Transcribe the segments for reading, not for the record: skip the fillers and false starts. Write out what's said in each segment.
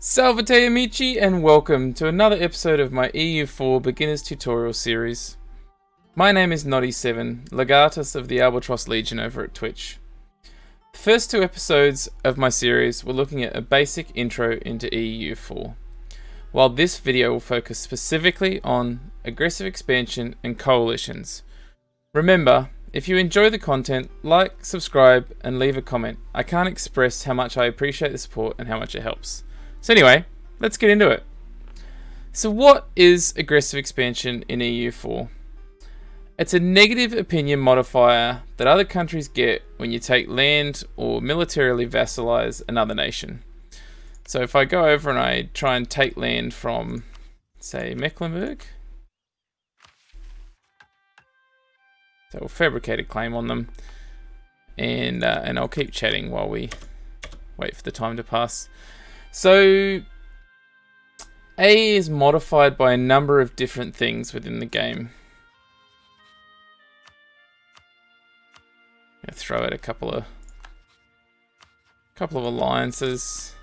Salve amici and welcome to another episode of my EU4 Beginners Tutorial Series. My name is Noddy7, Legatus of the Albatross Legion over at Twitch. The first two episodes of my series were looking at a basic intro into EU4, while this video will focus specifically on aggressive expansion and coalitions. Remember, if you enjoy the content, like, subscribe and leave a comment. I can't express how much I appreciate the support and how much it helps. So anyway, let's get into it. So what is aggressive expansion in EU4? It's a negative opinion modifier that other countries get when you take land or militarily vassalize another nation. So if I go over and I try and take land from, say, Mecklenburg, so we'll fabricate a claim on them, and I'll keep chatting while we wait for the time to pass. So, A is modified by a number of different things within the game. I'm gonna throw out a couple of alliances.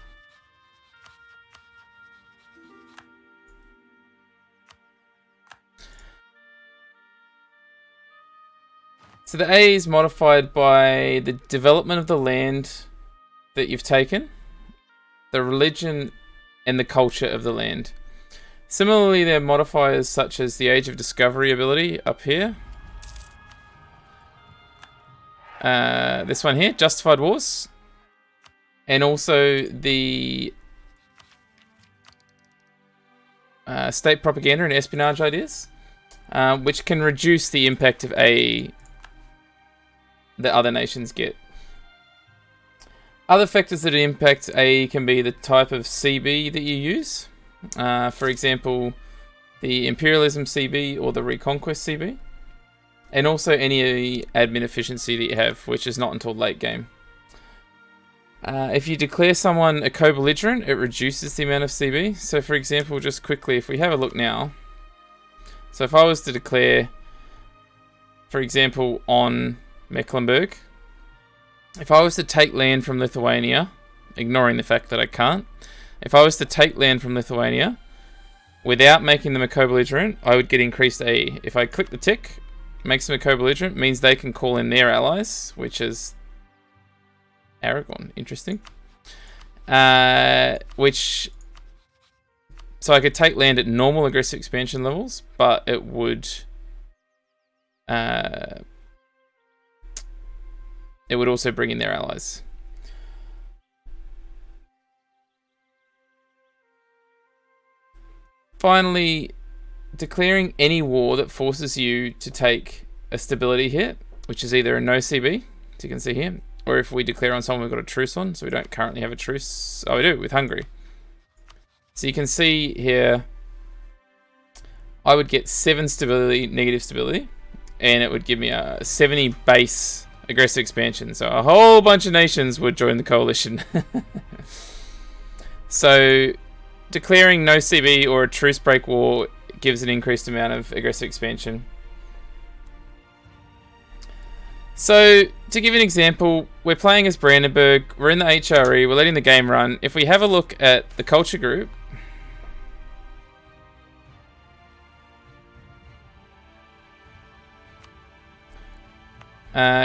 So the A is modified by the development of the land that you've taken, the religion, and the culture of the land. Similarly, there are modifiers such as the Age of Discovery ability up here. This one here, Justified Wars. And also the state propaganda and espionage ideas, which can reduce the impact of A that other nations get. Other factors that impact A can be the type of CB that you use. For example, the Imperialism CB or the Reconquest CB. And also any admin efficiency that you have, which is not until late game. If you declare someone a co-belligerent, it reduces the amount of CB. So for example, just quickly, if we have a look now. So if I was to declare, for example, on Mecklenburg, if I was to take land from Lithuania, ignoring the fact that I can't, if I was to take land from Lithuania without making them a co-belligerent, I would get increased AE. If I click the tick, makes them a co-belligerent, means they can call in their allies, which is Aragon. Interesting. So I could take land at normal aggressive expansion levels, but it would also bring in their allies. Finally, declaring any war that forces you to take a stability hit, which is either a no CB, as you can see here, or if we declare on someone we've got a truce on, so we don't currently have a truce. Oh, we do, with Hungary. So you can see here, I would get 7 stability, negative stability, and it would give me a 70 base aggressive expansion, so a whole bunch of nations would join the coalition. So declaring no CB or a truce break war gives an increased amount of aggressive expansion. So to give an example, we're playing as Brandenburg, we're in the HRE, we're letting the game run. If we have a look at the culture group,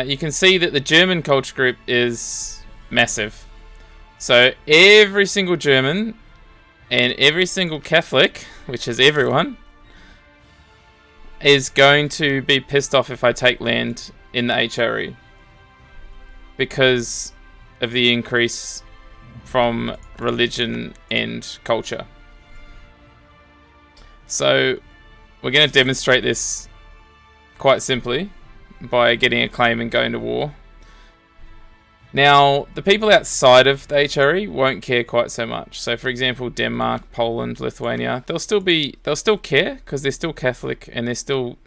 you can see that the German culture group is massive. So every single German and every single Catholic, which is everyone, is going to be pissed off if I take land in the HRE because of the increase from religion and culture. So we're going to demonstrate this quite simply by getting a claim and going to war. Now, the people outside of the HRE won't care quite so much. So, for example, Denmark, Poland, Lithuania, they'll still care because they're still Catholic and they're still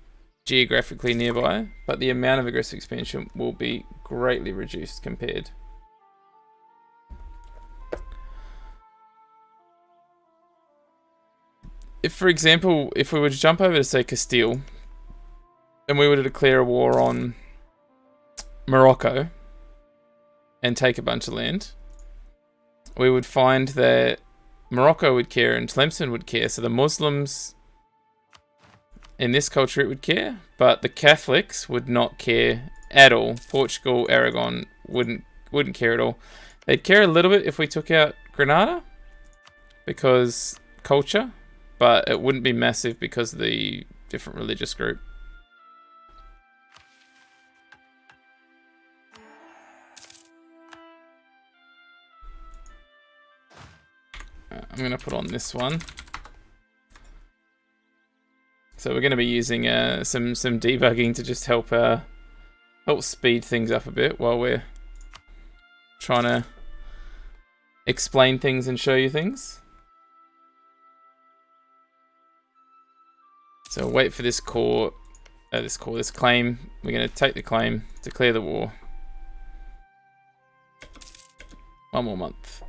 geographically nearby, but the amount of aggressive expansion will be greatly reduced compared. If, for example, if we were to jump over to, say, Castile, and we were to declare a war on Morocco and take a bunch of land, we would find that Morocco would care and Tlemcen would care. So the Muslims in this culture it would care, but the Catholics would not care at all. Portugal, Aragon wouldn't care at all. They'd care a little bit if we took out Granada because culture, but it wouldn't be massive because of the different religious group. I'm going to put on this one. So we're going to be using some debugging to just help speed things up a bit while we're trying to explain things and show you things. So wait for this claim. We're going to take the claim, declare the war. 1 more month.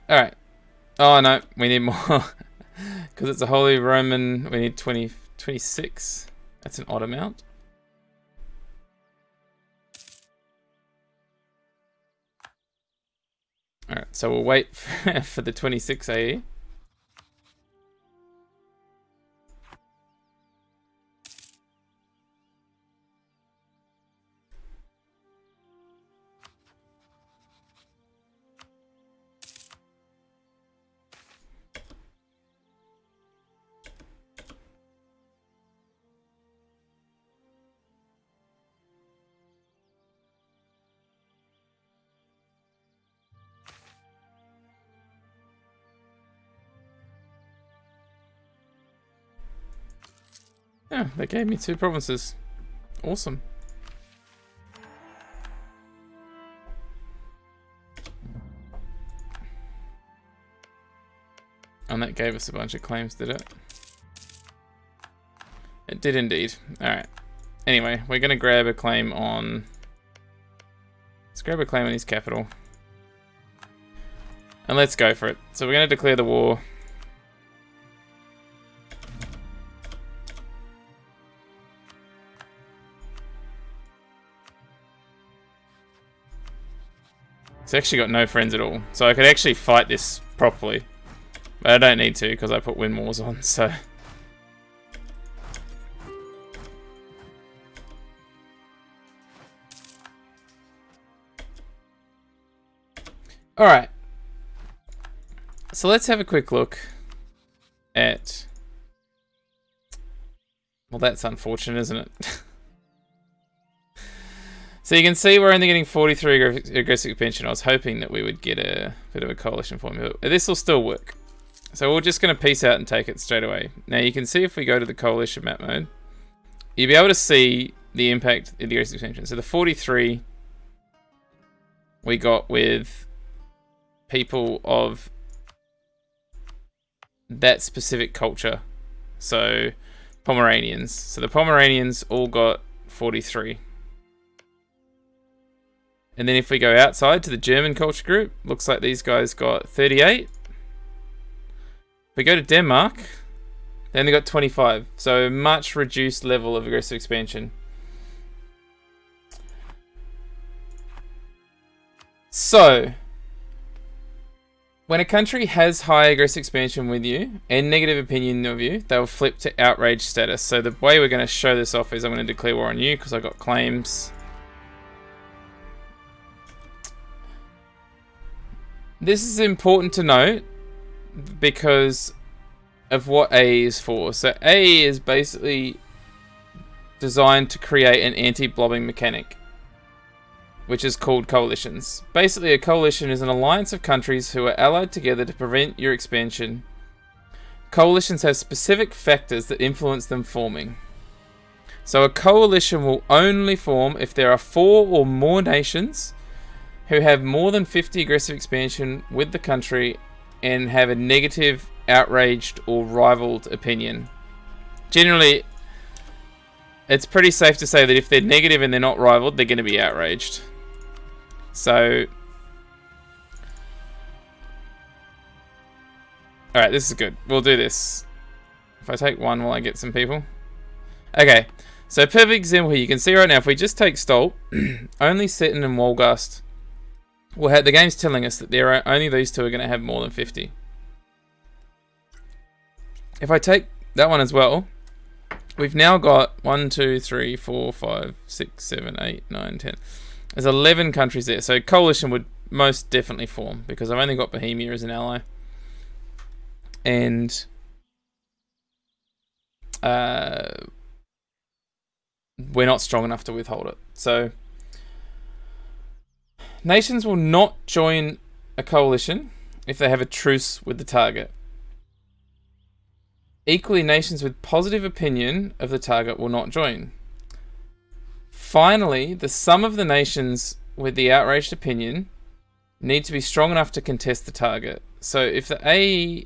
Alright. Oh no, we need more. Because it's a Holy Roman, we need 26. That's an odd amount. Alright, so we'll wait for the 26 AE. Yeah, they gave me 2 provinces. Awesome. And that gave us a bunch of claims, did it? It did indeed. Alright. Anyway, we're going to grab a claim on... Let's grab a claim on his capital. And let's go for it. So we're going to declare the war. It's actually got no friends at all. So I could actually fight this properly. But I don't need to because I put win wars on, so... Alright. So let's have a quick look at... Well, that's unfortunate, isn't it? So you can see we're only getting 43 aggressive expansion. I was hoping that we would get a bit of a coalition formula. This will still work. So we're just going to peace out and take it straight away. Now you can see if we go to the coalition map mode, you'll be able to see the impact of the aggressive expansion. So the 43 we got with people of that specific culture. So Pomeranians. So the Pomeranians all got 43. And then if we go outside to the German culture group, looks like these guys got 38. If we go to Denmark, they only got 25. So much reduced level of aggressive expansion. So, when a country has high aggressive expansion with you and negative opinion of you, they'll flip to outrage status. So the way we're going to show this off is I'm going to declare war on you because I got claims. This is important to note because of what A is for. So A is basically designed to create an anti-blobbing mechanic, which is called coalitions. Basically, a coalition is an alliance of countries who are allied together to prevent your expansion. Coalitions have specific factors that influence them forming. So a coalition will only form if there are 4 or more nations who have more than 50 aggressive expansion with the country and have a negative, outraged, or rivaled opinion. Generally, it's pretty safe to say that if they're negative and they're not rivaled, they're going to be outraged. So, alright, this is good. We'll do this. If I take 1, will I get some people? Okay, So perfect example here. You can see right now, if we just take Stolt, only Seton and Wolgast will have, the game's telling us that there are only these two are going to have more than 50. If I take that one as well, we've now got 1, 2, 3, 4, 5, 6, 7, 8, 9, 10. There's 11 countries there. So coalition would most definitely form because I've only got Bohemia as an ally. And we're not strong enough to withhold it. So nations will not join a coalition if they have a truce with the target. Equally, nations with positive opinion of the target will not join. Finally, the sum of the nations with the outraged opinion need to be strong enough to contest the target. So if the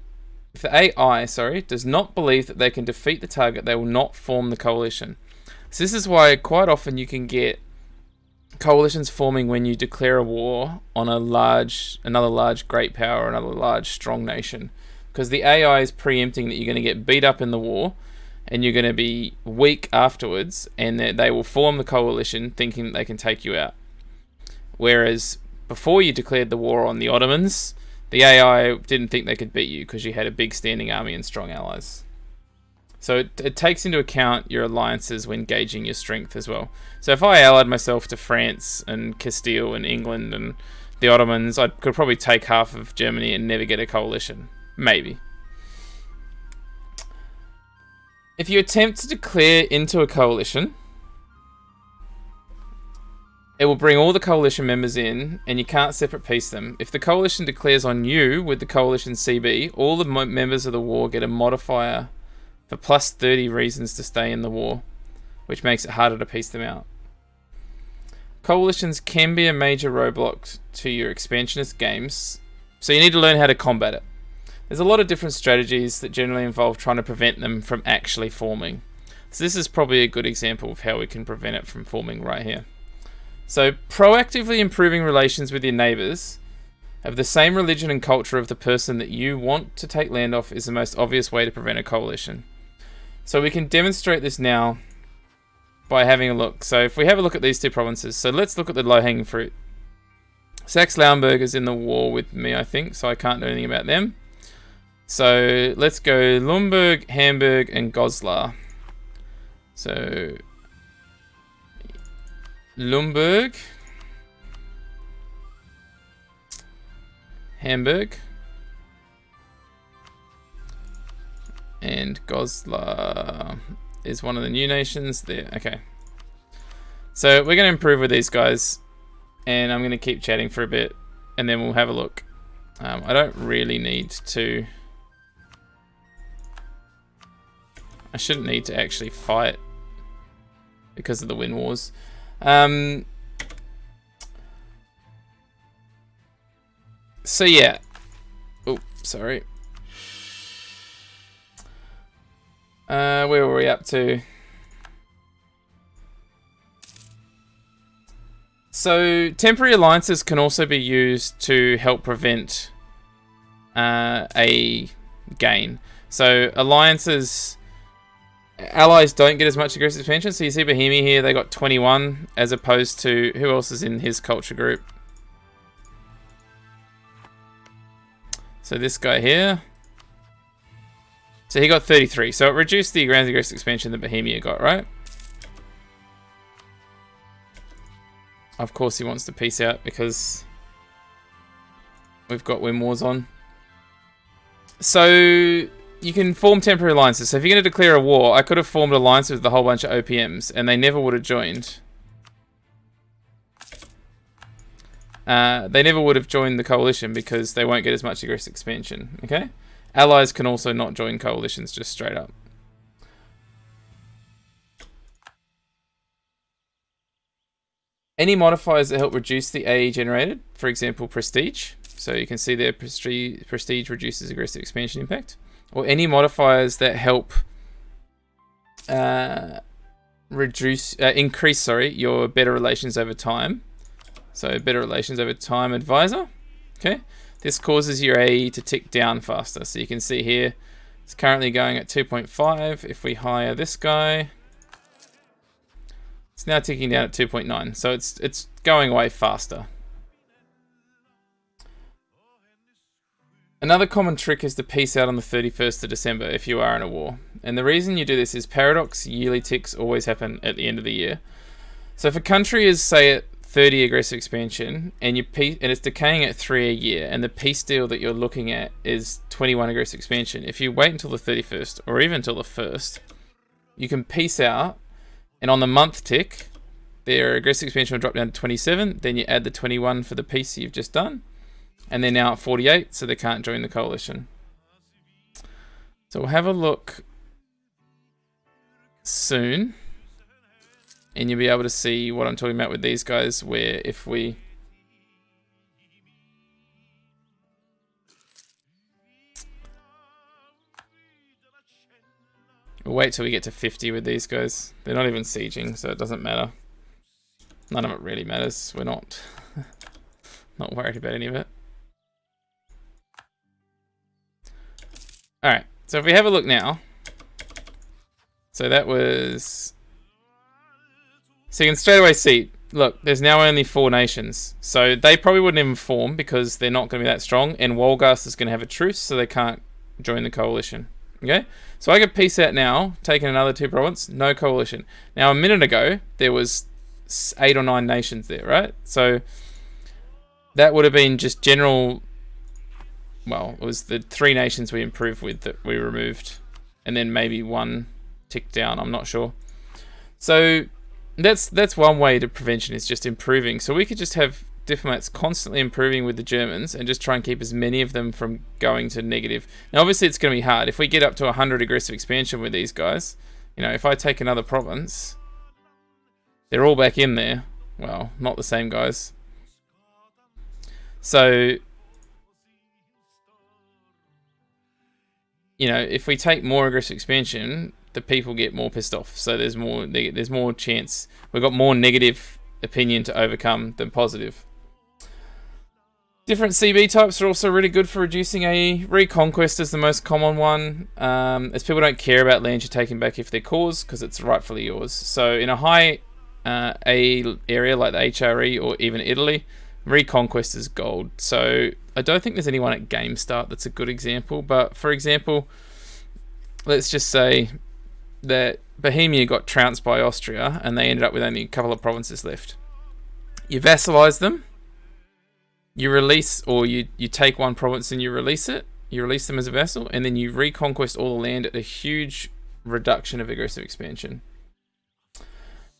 AI does not believe that they can defeat the target, they will not form the coalition. So this is why quite often you can get coalitions forming when you declare a war on another large great power, another large strong nation. Because the AI is preempting that you're going to get beat up in the war and you're going to be weak afterwards, and that they will form the coalition thinking that they can take you out. Whereas before you declared the war on the Ottomans, the AI didn't think they could beat you because you had a big standing army and strong allies. So it takes into account your alliances when gauging your strength as well. So if I allied myself to France and Castile and England and the Ottomans, I could probably take half of Germany and never get a coalition. Maybe. If you attempt to declare into a coalition, it will bring all the coalition members in, and you can't separate piece them. If the coalition declares on you with the coalition CB, all the members of the war get a modifier for plus 30 reasons to stay in the war, which makes it harder to piece them out. Coalitions can be a major roadblock to your expansionist games, so you need to learn how to combat it. There's a lot of different strategies that generally involve trying to prevent them from actually forming. So this is probably a good example of how we can prevent it from forming right here. So proactively improving relations with your neighbors of the same religion and culture of the person that you want to take land off is the most obvious way to prevent a coalition. So we can demonstrate this now by having a look. So if we have a look at these two provinces, so let's look at the low-hanging fruit. Saxe-Lauenburg is in the war with me, I think, so I can't do anything about them. So let's go Limburg, Hamburg, and Goslar. So Limburg, Hamburg, and Goslar is one of the new nations there. Okay. So we're going to improve with these guys, and I'm going to keep chatting for a bit, and then we'll have a look. I don't really need to... I shouldn't need to actually fight because of the wind wars. So yeah. Oh, sorry. Where were we up to? So temporary alliances can also be used to help prevent a gain. So alliances, allies don't get as much aggressive expansion. So you see Bohemia here, they got 21 as opposed to, who else is in his culture group? So this guy here. So he got 33. So it reduced the ground aggressive expansion that Bohemia got, right? Of course he wants to peace out because we've got wind wars on. So you can form temporary alliances. So if you're going to declare a war, I could have formed alliances with a whole bunch of OPMs and they never would have joined. They never would have joined the coalition because they won't get as much aggressive expansion. Okay? Allies can also not join coalitions just straight up. Any modifiers that help reduce the AE generated, for example, prestige. So you can see there prestige reduces aggressive expansion impact. Or any modifiers that help increase your better relations over time. So better relations over time advisor. Okay. This causes your AE to tick down faster. So you can see here, it's currently going at 2.5. If we hire this guy, It's now ticking down at 2.9, so it's going away faster. Another common trick is to peace out on the 31st of December if you are in a war. And the reason you do this is paradox yearly ticks always happen at the end of the year. So if a country is, say, at 30 aggressive expansion and it's decaying at 3 a year, and the peace deal that you're looking at is 21 aggressive expansion, if you wait until the 31st or even until the 1st, you can peace out, and on the month tick, their aggressive expansion will drop down to 27, then you add the 21 for the peace you've just done, and they're now at 48, so they can't join the coalition. So we'll have a look soon, and you'll be able to see what I'm talking about with these guys, where if we... We'll wait till we get to 50 with these guys. They're not even sieging, so it doesn't matter. None of it really matters. We're not not worried about any of it. Alright, so if we have a look now. So that was... So you can straight away see, look, there's now only 4 nations. So they probably wouldn't even form because they're not going to be that strong. And Wolgast is going to have a truce, so they can't join the coalition. Okay? So I could peace out now, taking another 2 provinces, no coalition. Now a minute ago, there was 8 or 9 nations there, right? So that would have been just general... Well, it was the 3 nations we improved with that we removed. And then maybe 1 ticked down, I'm not sure. So... That's one way to prevention, is just improving. So we could just have diplomats constantly improving with the Germans and just try and keep as many of them from going to negative. Now, obviously, it's going to be hard. If we get up to 100 aggressive expansion with these guys, you know, if I take another province, they're all back in there. Well, not the same guys. So, you know, if we take more aggressive expansion, the people get more pissed off, so there's more chance. We've got more negative opinion to overcome than positive. Different CB types are also really good for reducing AE. Reconquest is the most common one, as people don't care about lands you're taking back if they're cause, because it's rightfully yours. So in a high AE area like the HRE or even Italy, Reconquest is gold. So I don't think there's anyone at game start that's a good example, but for example, let's just say that Bohemia got trounced by Austria and they ended up with only a couple of provinces left. You vassalize them, you release, or you take 1 province and you release it, you release them as a vassal, and then you reconquest all the land at a huge reduction of aggressive expansion.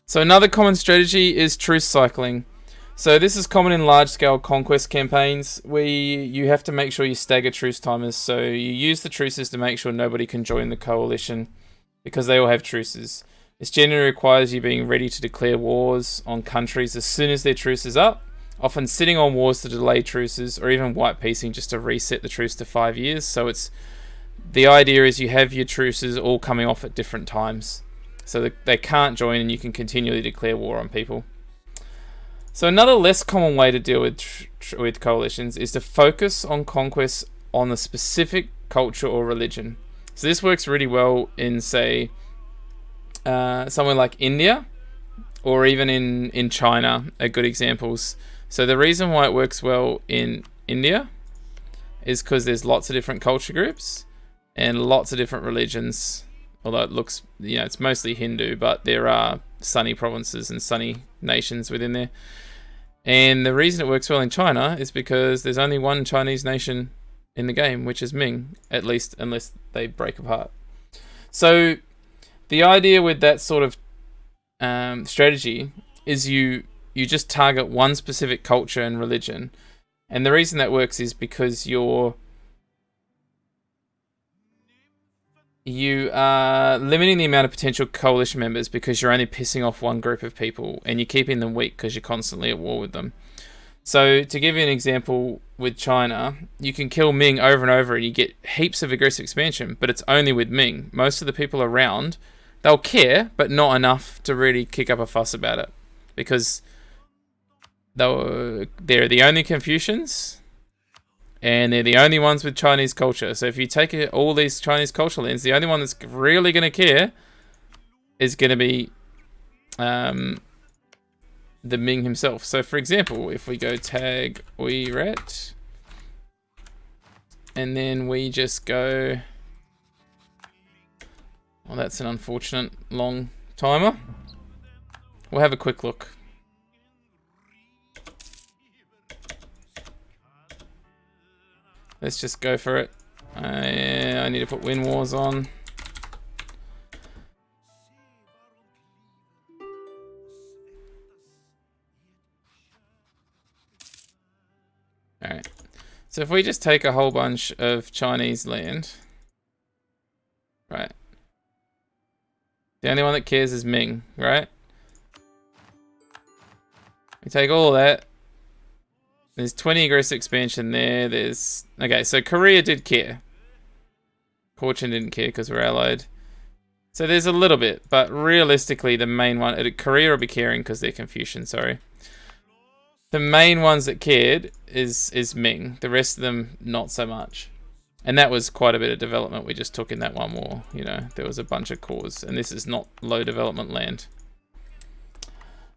So another common strategy is truce cycling. So this is common in large-scale conquest campaigns where you have to make sure you stagger truce timers. So you use the truces to make sure nobody can join the coalition, because they all have truces. This generally requires you being ready to declare wars on countries as soon as their truce is up, often sitting on wars to delay truces, or even white piecing just to reset the truce to 5 years. So the idea is you have your truces all coming off at different times, so that they can't join and you can continually declare war on people. So another less common way to deal with coalitions is to focus on conquests on a specific culture or religion. So this works really well in, say, somewhere like India, or even in China are good examples. So the reason why it works well in India is because there's lots of different culture groups and lots of different religions. Although it looks, you know, it's mostly Hindu, but there are sunny provinces and sunny nations within there. And the reason it works well in China is because there's only 1 Chinese nation in the game, which is Ming, at least unless they break apart. So the idea with that sort of strategy is you just target 1 specific culture and religion, and the reason that works is because you are limiting the amount of potential coalition members, because you're only pissing off 1 group of people and you're keeping them weak because you're constantly at war with them. So to give you an example with China, you can kill Ming over and over and you get heaps of aggressive expansion, but it's only with Ming. Most of the people around, they'll care, but not enough to really kick up a fuss about it, because they're the only Confucians and they're the only ones with Chinese culture. So if you take all these Chinese cultural lands, the only one that's really going to care is going to be the Ming himself. So for example, if we go tag oiret, and then we just go, well, that's an unfortunate long timer. We'll have a quick look. Let's just go for it. I need to put Win Wars on. Alright. So if we just take a whole bunch of Chinese land. Right. The only one that cares is Ming, right? We take all of that. There's 20 aggressive expansion there. There's... Okay, so Korea did care. Cochin didn't care because we're allied. So there's a little bit, but realistically the main one... Korea will be caring because they're Confucian, sorry. The main ones that cared is Ming. The rest of them, not so much. And that was quite a bit of development we just took in that one war. You know, there was a bunch of cores, and this is not low development land.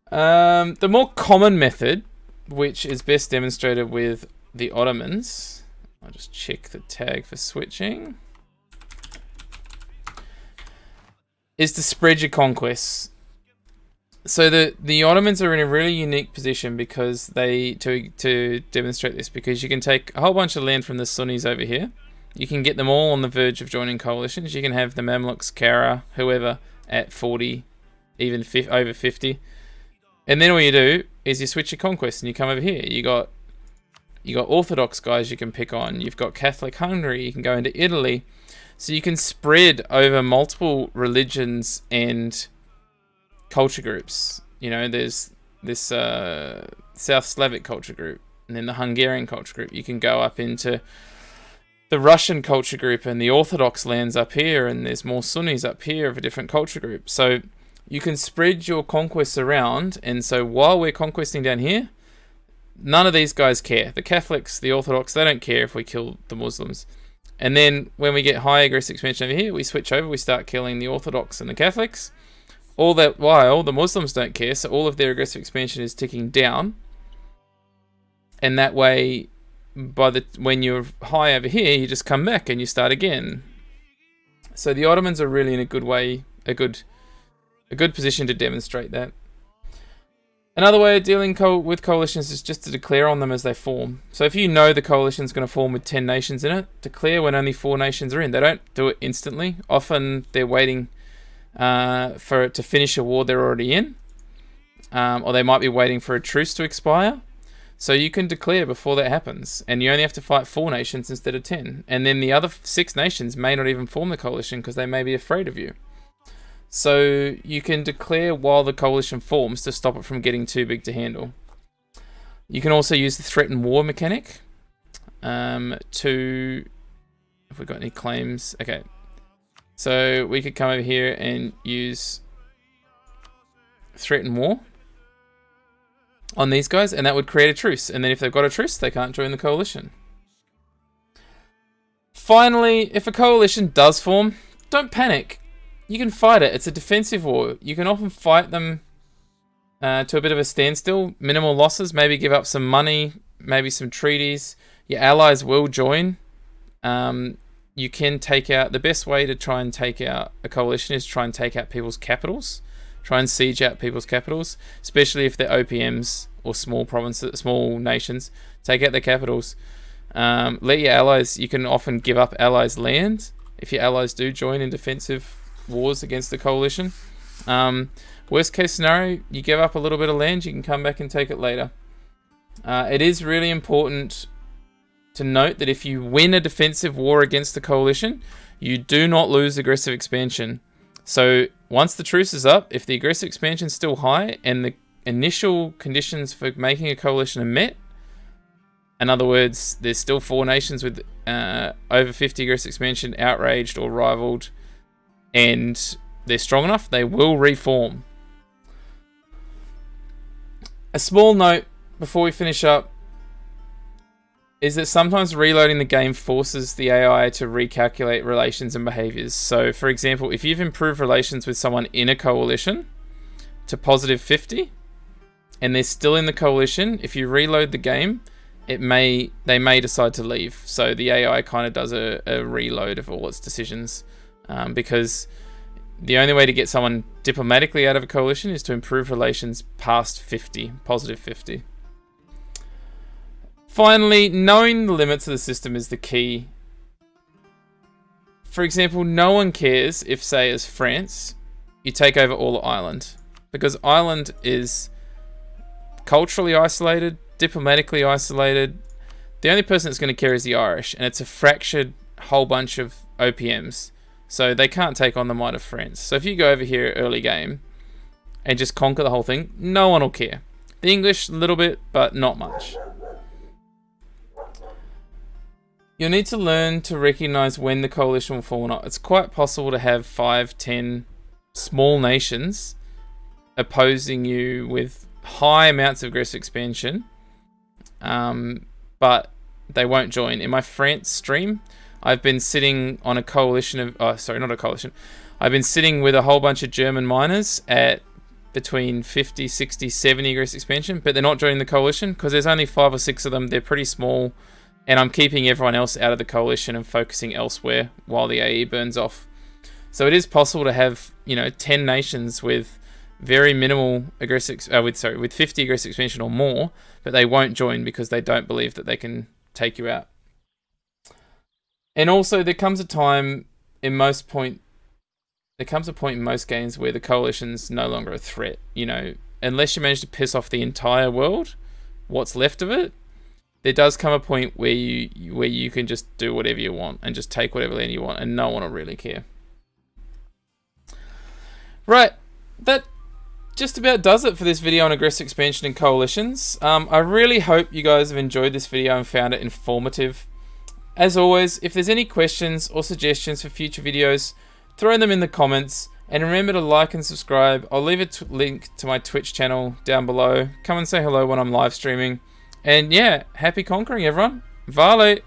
The more common method, which is best demonstrated with the Ottomans. I'll just check the tag for switching. Is to spread your conquests. So the Ottomans are in a really unique position because to demonstrate this, because you can take a whole bunch of land from the Sunnis over here. You can get them all on the verge of joining coalitions. You can have the Mamluks, Kara, whoever at 40, even over 50. And then all you do is you switch your conquest and you come over here. You got Orthodox guys you can pick on. You've got Catholic Hungary. You can go into Italy. So you can spread over multiple religions and culture groups. You know, there's this South Slavic culture group, and then the Hungarian culture group. You can go up into the Russian culture group and the Orthodox lands up here, and there's more Sunnis up here of a different culture group. So you can spread your conquests around, and so while we're conquesting down here, none of these guys care. The Catholics, the Orthodox, they don't care if we kill the Muslims. And then when we get high aggressive expansion over here, we switch over, we start killing the Orthodox and the Catholics. All that while the Muslims don't care, so all of their aggressive expansion is ticking down. And that way, when you're high over here, you just come back and you start again. So the Ottomans are really in a good way, a good position to demonstrate that. Another way of dealing with coalitions is just to declare on them as they form. So if you know the coalition's going to form with 10 nations in it, declare when only 4 nations are in. They don't do it instantly. Often they're waiting for it to finish a war they're already in. Or they might be waiting for a truce to expire. So you can declare before that happens. And you only have to fight 4 nations instead of 10. And then the other 6 nations may not even form the coalition because they may be afraid of you. So you can declare while the coalition forms to stop it from getting too big to handle. You can also use the threat and war mechanic to... Have we got any claims? Okay. So we could come over here and use threat and war on these guys, and that would create a truce. And then if they've got a truce, they can't join the coalition. Finally, if a coalition does form, don't panic. You can fight it. It's a defensive war. You can often fight them to a bit of a standstill, minimal losses, maybe give up some money, maybe some treaties. Your allies will join. You can take out... The best way to try and take out a coalition is try and take out people's capitals. Try and siege out people's capitals, especially if they're OPMs or small provinces, small nations. Take out their capitals. Let your allies... You can often give up allies' land if your allies do join in defensive wars against the coalition. Worst case scenario, you give up a little bit of land, you can come back and take it later. It is really important to note that if you win a defensive war against the coalition, you do not lose aggressive expansion. So once the truce is up, if the aggressive expansion is still high and the initial conditions for making a coalition are met, in other words, there's still 4 nations with over 50 aggressive expansion outraged or rivaled, and they're strong enough, they will reform. A small note before we finish up is that sometimes reloading the game forces the AI to recalculate relations and behaviors. So, for example, if you've improved relations with someone in a coalition to positive 50, and they're still in the coalition, if you reload the game, they may decide to leave. So the AI kind of does a reload of all its decisions, because the only way to get someone diplomatically out of a coalition is to improve relations past 50, positive 50. Finally, knowing the limits of the system is the key. For example, no one cares if, say, as France, you take over all of Ireland, because Ireland is culturally isolated, diplomatically isolated. The only person that's going to care is the Irish, and it's a fractured whole bunch of OPMs. So they can't take on the might of France. So if you go over here early game and just conquer the whole thing, no one will care. The English, a little bit, but not much. You'll need to learn to recognize when the coalition will fall or not. It's quite possible to have 5, 10 small nations opposing you with high amounts of aggressive expansion, but they won't join. In my France stream, I've been sitting on a coalition of... Oh, sorry, not a coalition. I've been sitting with a whole bunch of German miners at between 50, 60, 70 aggressive expansion, but they're not joining the coalition because there's only 5 or 6 of them. They're pretty small, and I'm keeping everyone else out of the coalition and focusing elsewhere while the AE burns off. So it is possible to have, 10 nations with very minimal aggressive... with 50 aggressive expansion or more, but they won't join because they don't believe that they can take you out. And also, there comes a point in most games where the coalition's no longer a threat. Unless you manage to piss off the entire world, what's left of it, there does come a point where you can just do whatever you want and just take whatever land you want, and no one will really care. Right, that just about does it for this video on aggressive expansion and coalitions. I really hope you guys have enjoyed this video and found it informative. As always, if there's any questions or suggestions for future videos, throw them in the comments, and remember to like and subscribe. I'll leave a link to my Twitch channel down below. Come and say hello when I'm live streaming. And yeah, happy conquering, everyone. Vale!